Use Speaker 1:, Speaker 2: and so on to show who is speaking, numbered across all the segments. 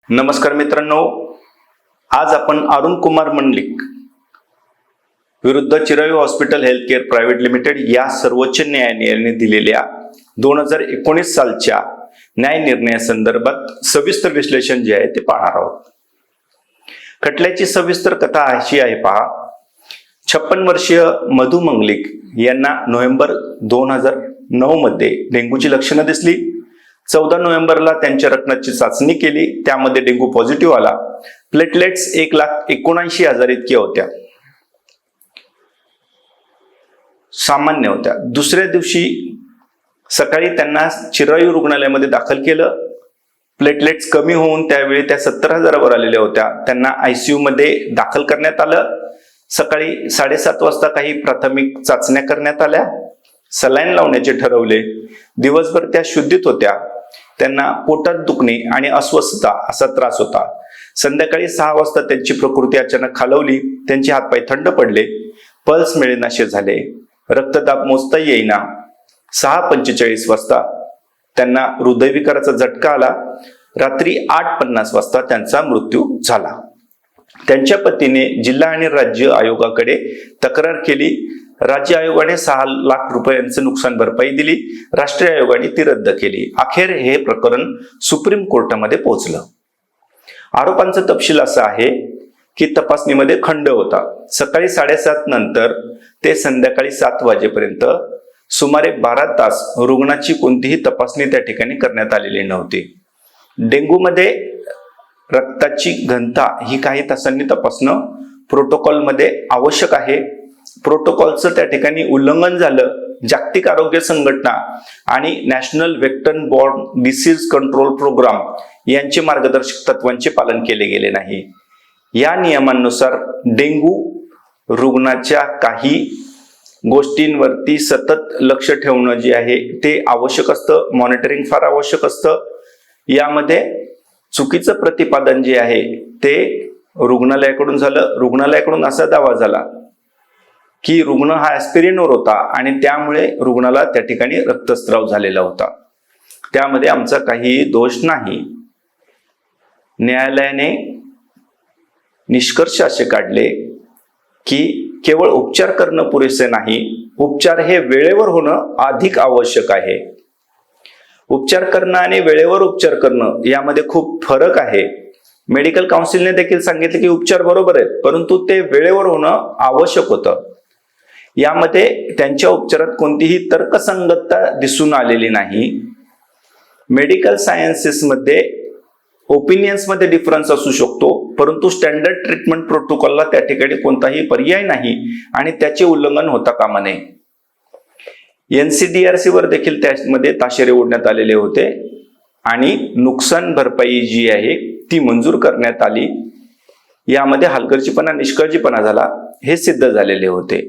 Speaker 1: नमस्कार मित्रांनो, आज आपण अरुण कुमार मंडलिक विरुद्ध चिरंजीव हॉस्पिटल हेल्थकेअर प्रायव्हेट लिमिटेड या सर्वोच्च न्यायालयाने दिलेल्या 2019 सालच्या न्याय निर्णयासंदर्भात सविस्तर विश्लेषण जे आहे ते पाहणार आहोत. खटल्याची सविस्तर कथा अशी आहे पहा. 56 वर्षीय मधु मंगलिक यांना नोव्हेंबर 2009 मध्ये डेंग्यूची लक्षणं दिसली. 14 नोव्हेंबरला त्यांच्या रक्ताची चाचणी केली, त्यामध्ये डेंग्यू पॉझिटिव्ह आला. प्लेटलेट्स 1,79,000 इतक्या होत्या, सामान्य होत्या. दुसऱ्या दिवशी सकाळी त्यांना चिरंजीव रुग्णालयामध्ये दाखल केलं. प्लेटलेट्स कमी होऊन त्यावेळी त्या 70,000 वर आलेल्या होत्या. त्यांना आयसीयू मध्ये दाखल करण्यात आलं. सकाळी 7:30 वाजता काही प्राथमिक चाचण्या करण्यात आल्या. सलाईन लावण्याचे ठरवले. दिवसभर त्या शुद्धीत होत्या. त्यांना पोटात दुखणे आणि अस्वस्थता असा त्रास होता. संध्याकाळी 6 वाजता त्यांची प्रकृती अचानक खालवली. त्यांचे हातपाय थंड पडले. पल्स मिळेनासे झाले. रक्तदाब मोजता येईना. 6:45 वाजता त्यांना हृदयविकाराचा झटका आला. रात्री 8:50 वाजता त्यांचा मृत्यू झाला. त्यांच्या पतीने जिल्हा आणि राज्य आयोगाकडे तक्रार केली. राज्य आयोगाने 6 लाख रुपयांचं नुकसान भरपाई दिली. राष्ट्रीय आयोगाने ती रद्द केली. अखेर हे प्रकरण सुप्रीम कोर्टामध्ये पोहोचलं. आरोपांचा तपशील असा आहे की तपासणीमध्ये खंड होता. सकाळी 7:30 नंतर ते संध्याकाळी 7 वाजेपर्यंत सुमारे 12 तास रुग्णाची कोणतीही तपासणी त्या ठिकाणी करण्यात आलेली नव्हती. डेंग्यूमध्ये रक्ताची घनता ही काही तासांनी तपासणं प्रोटोकॉलमध्ये आवश्यक आहे. प्रोटोकॉलचं त्या ठिकाणी उल्लंघन झालं. जागतिक आरोग्य संघटना आणि national vector borne disease control programme यांचे मार्गदर्शक तत्वांचे पालन केले गेले नाही. या नियमांनुसार डेंग्यू रुग्णाच्या काही गोष्टींवरती सतत लक्ष ठेवणं जे आहे ते आवश्यक असतं. मॉनिटरिंग फार आवश्यक असतं. यामध्ये चुकीचं प्रतिपादन जे आहे ते रुग्णालयाकडून झालं. रुग्णालयाकडून असा दावा झाला की रुग्ण हा ॲस्पिरिनवर होता आणि त्यामुळे रुग्णाला त्या ठिकाणी रक्तस्राव झालेला होता. त्यामध्ये आमचा काहीही दोष नाही. न्यायालयाने निष्कर्ष असे काढले की केवळ उपचार करणं पुरेसे नाही, उपचार हे वेळेवर होणं अधिक आवश्यक आहे. उपचार करणं आणि वेळेवर उपचार करणं यामध्ये खूप फरक आहे. मेडिकल काउन्सिलने देखील सांगितले की उपचार बरोबर आहेत, परंतु ते वेळेवर होणं आवश्यक होतं. यामध्ये त्यांच्या उपचारात कोणतीही तर्कसंगतता दिसून आलेली नाही. मेडिकल सायन्सेसमध्ये ओपिनियन्स मध्ये डिफरन्स असू शकतो, परंतु स्टँडर्ड ट्रीटमेंट प्रोटोकॉलला त्या ठिकाणी कोणताही पर्याय नाही आणि त्याचे उल्लंघन होता कामा नये. NCDRC वर देखील त्यामध्ये ताशेरे ओढण्यात आलेले होते आणि नुकसान भरपाई जी आहे ती मंजूर करण्यात आली. यामध्ये हलगर्जीपणा निष्काळजीपणा झाला हे सिद्ध झालेले होते.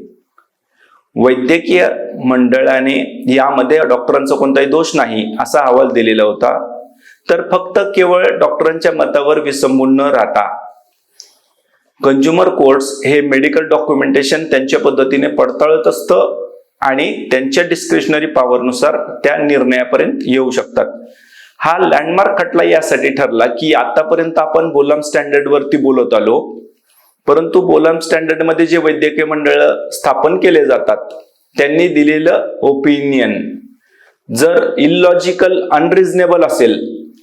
Speaker 1: वैद्यकीय मंडळाने यामध्ये डॉक्टरांचा कोणताही दोष नाही असा अहवाल दिलेला होता. तर फक्त केवळ डॉक्टरांच्या मतावर विसंबून न राहता कंझ्युमर कोर्ट्स हे मेडिकल डॉक्युमेंटेशन त्यांच्या पद्धतीने पडताळत असतं आणि त्यांच्या डिस्क्रिशनरी पॉवरनुसार त्या निर्णयापर्यंत येऊ शकतात. हा लँडमार्क खटला यासाठी ठरला की आतापर्यंत आपण बोलाम स्टँडर्ड वरती बोलत आलो, परंतु बोलाम स्टँडर्ड मध्ये जे वैद्यकीय मंडळ स्थापन केले जातात त्यांनी दिलेलं ओपिनियन जर इलॉजिकल अनरिझनेबल असेल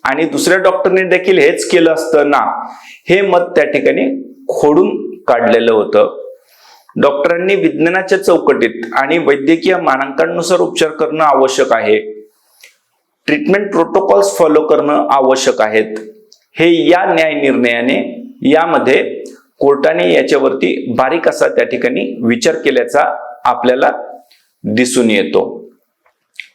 Speaker 1: आणि दुसऱ्या डॉक्टरने देखील हेच केलं असतं ना, हे मत त्या ठिकाणी खोडून काढलेलं होतं. डॉक्टरांनी विज्ञानाच्या चौकटीत आणि वैद्यकीय मानकांनुसार उपचार करणं आवश्यक आहे. ट्रीटमेंट प्रोटोकॉल्स फॉलो करणं आवश्यक आहेत. हे या न्याय निर्णयाने यामध्ये कोर्टाने याच्यावरती बारीक असा त्या ठिकाणी विचार केल्याचा आपल्याला दिसून येतो.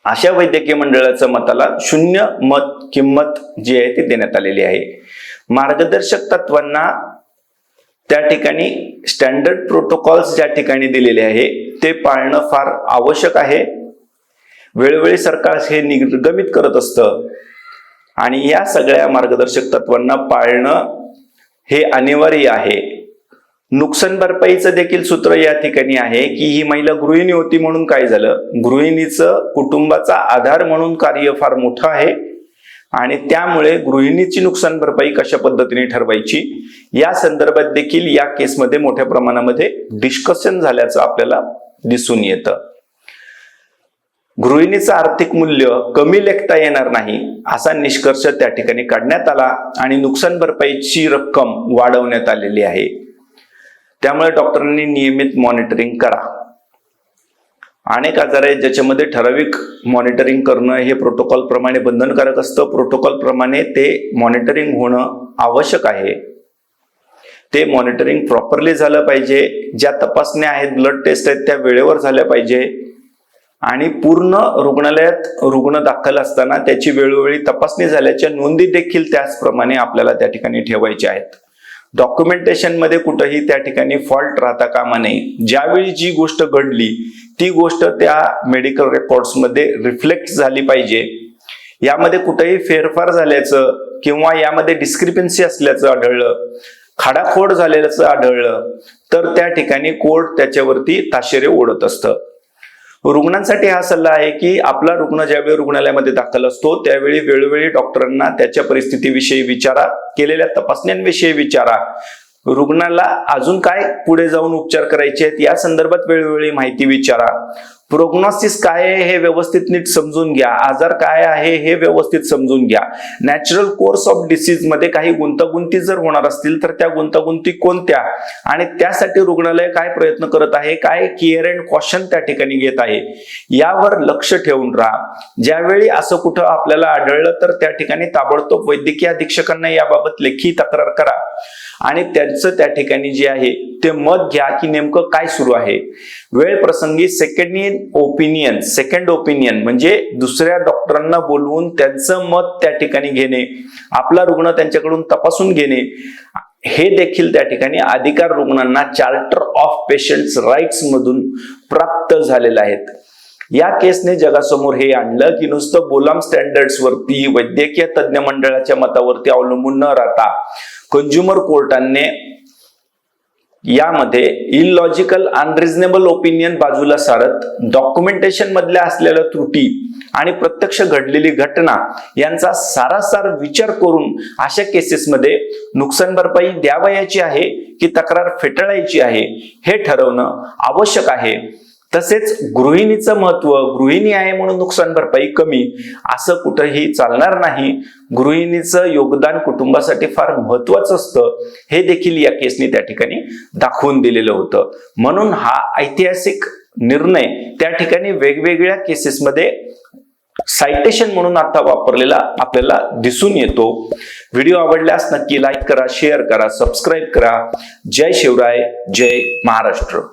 Speaker 1: अशा वैद्यकीय मंडळाच्या मताला 0 मत किंमत जी आहे ती देण्यात आलेली आहे. मार्गदर्शक तत्वांना त्या ठिकाणी स्टँडर्ड प्रोटोकॉल्स ज्या ठिकाणी दिलेले आहे ते पाळणं फार आवश्यक आहे. वेळोवेळी सरकार हे निर्गमित करत असतं आणि या सगळ्या मार्गदर्शक तत्वांना पाळणं हे अनिवार्य आहे. नुकसान भरपाईचं देखील सूत्र या ठिकाणी आहे की ही महिला गृहिणी होती म्हणून काय झालं, गृहिणीचं कुटुंबाचा आधार म्हणून कार्य फार मोठं आहे. आणि त्यामुळे गृहिणीची नुकसान भरपाई कशा पद्धतीने ठरवायची या संदर्भात देखील या केसमध्ये मोठ्या प्रमाणामध्ये डिस्कशन झाल्याचं आपल्याला दिसून येतं. गृहिणीचं आर्थिक मूल्य कमी लेखता येणार नाही असा निष्कर्ष त्या ठिकाणी काढण्यात आला आणि नुकसान भरपाईची रक्कम वाढवण्यात आलेली आहे. त्यामुळे डॉक्टरांनी नियमित मॉनिटरिंग करा. अनेक आजार आहेत ज्याच्यामध्ये ठराविक मॉनिटरिंग करणं हे प्रोटोकॉल प्रमाणे बंधनकारक असतं. प्रोटोकॉल प्रमाणे ते मॉनिटरिंग होणं आवश्यक आहे. ते मॉनिटरिंग प्रॉपरली झालं पाहिजे. ज्या तपासण्या आहेत, ब्लड टेस्ट आहेत, त्या वेळेवर झाल्या पाहिजे आणि पूर्ण रुग्णालयात रुग्ण दाखल असताना त्याची वेळोवेळी तपासणी झाल्याच्या नोंदी देखील त्याचप्रमाणे आपल्याला त्या ठिकाणी ठेवायच्या आहेत. डॉक्युमेंटेशन मध्ये कुठेही त्या ठिकाणी फॉल्ट राहता कामा नये. ज्यावेळी जी गोष्ट घडली ती गोष्ट त्या मेडिकल रेकॉर्ड्स मध्ये रिफ्लेक्ट झाली पाहिजे. यामध्ये कुठेही फेरफार झाल्याचं किंवा यामध्ये डिस्क्रिपन्सी असल्याचं आढळलं, खाडाखोड झालेल्याचं आढळलं तर त्या ठिकाणी कोर्ट त्याच्यावरती ताशेरे ओढत असतं. रुग्णांसाठी हा सल्ला आहे की आपला रुग्ण ज्यावेळी रुग्णालयामध्ये दाखल असतो त्यावेळी वेळोवेळी डॉक्टरांना त्याच्या परिस्थितीविषयी विचारा, केलेल्या तपासण्यांविषयी विचारा, रुग्णाला अजून काय पुढे जाऊन उपचार करायचे आहेत या संदर्भात वेळोवेळी माहिती विचारा. प्रोग्नोसिस काय आहे हे व्यवस्थित नीट समजून घ्या. आजार काय आहे हे व्यवस्थित समजून घ्या. नॅचरल कोर्स ऑफ डिसीज मध्ये काही गुंतागुंती जर होणार असतील तर त्या गुंतागुंती कोणत्या आणि त्यासाठी रुग्णालय काय प्रयत्न करत आहे, काय केअर अँड कॉशन त्या ठिकाणी घेत आहे यावर लक्ष ठेवून राहा. ज्यावेळी असं कुठं आपल्याला आढळलं तर त्या ठिकाणी ताबडतोब वैद्यकीय अधीक्षकांना याबाबत लेखी तक्रार करा आणि त्यांचं त्या ठिकाणी जे आहे ते मत घ्या की नेमकं काय सुरू आहे. वेळ प्रसंगी सेकंड ओपिनियन म्हणजे दुसऱ्या डॉक्टरांना बोलवून त्यांचं मत त्या ठिकाणी घेणे, आपला रुग्ण त्यांच्याकडून तपासून घेणे हे देखील त्या ठिकाणी अधिकार रुग्णांना चार्टर ऑफ पेशंट्स राईट्स मधून प्राप्त झालेले आहेत. या केसने जगासमोर हे आणलं की नुसतं बोलाम स्टँडर्ड्स वरती, वैद्यकीय तज्ञ मंडळाच्या मतावरती अवलंबून न राहता कंझ्युमर कोर्टाने यामध्ये इलॉजिकल अनरिझनेबल ओपिनियन बाजूला सारत डॉक्युमेंटेशन मधल्या असलेल्या त्रुटी आणि प्रत्यक्ष घडलेली घटना यांचा सारासार विचार करून अशा केसेसमध्ये नुकसान भरपाई द्यावयाची आहे की तक्रार फेटाळायची आहे हे ठरवणं आवश्यक आहे. तसेच गृहिणीचं महत्व, गृहिणी आहे म्हणून नुकसान भरपाई कमी असं कुठंही चालणार नाही. गृहिणीचं योगदान कुटुंबासाठी फार महत्वाचं असतं हे देखील या केसने त्या ठिकाणी दाखवून दिलेलं होतं. म्हणून हा ऐतिहासिक निर्णय त्या ठिकाणी वेगवेगळ्या केसेसमध्ये सायटेशन म्हणून आता वापरलेला आपल्याला दिसून येतो. व्हिडिओ आवडल्यास नक्की लाईक करा, शेअर करा, सबस्क्राईब करा. जय शिवराय, जय महाराष्ट्र.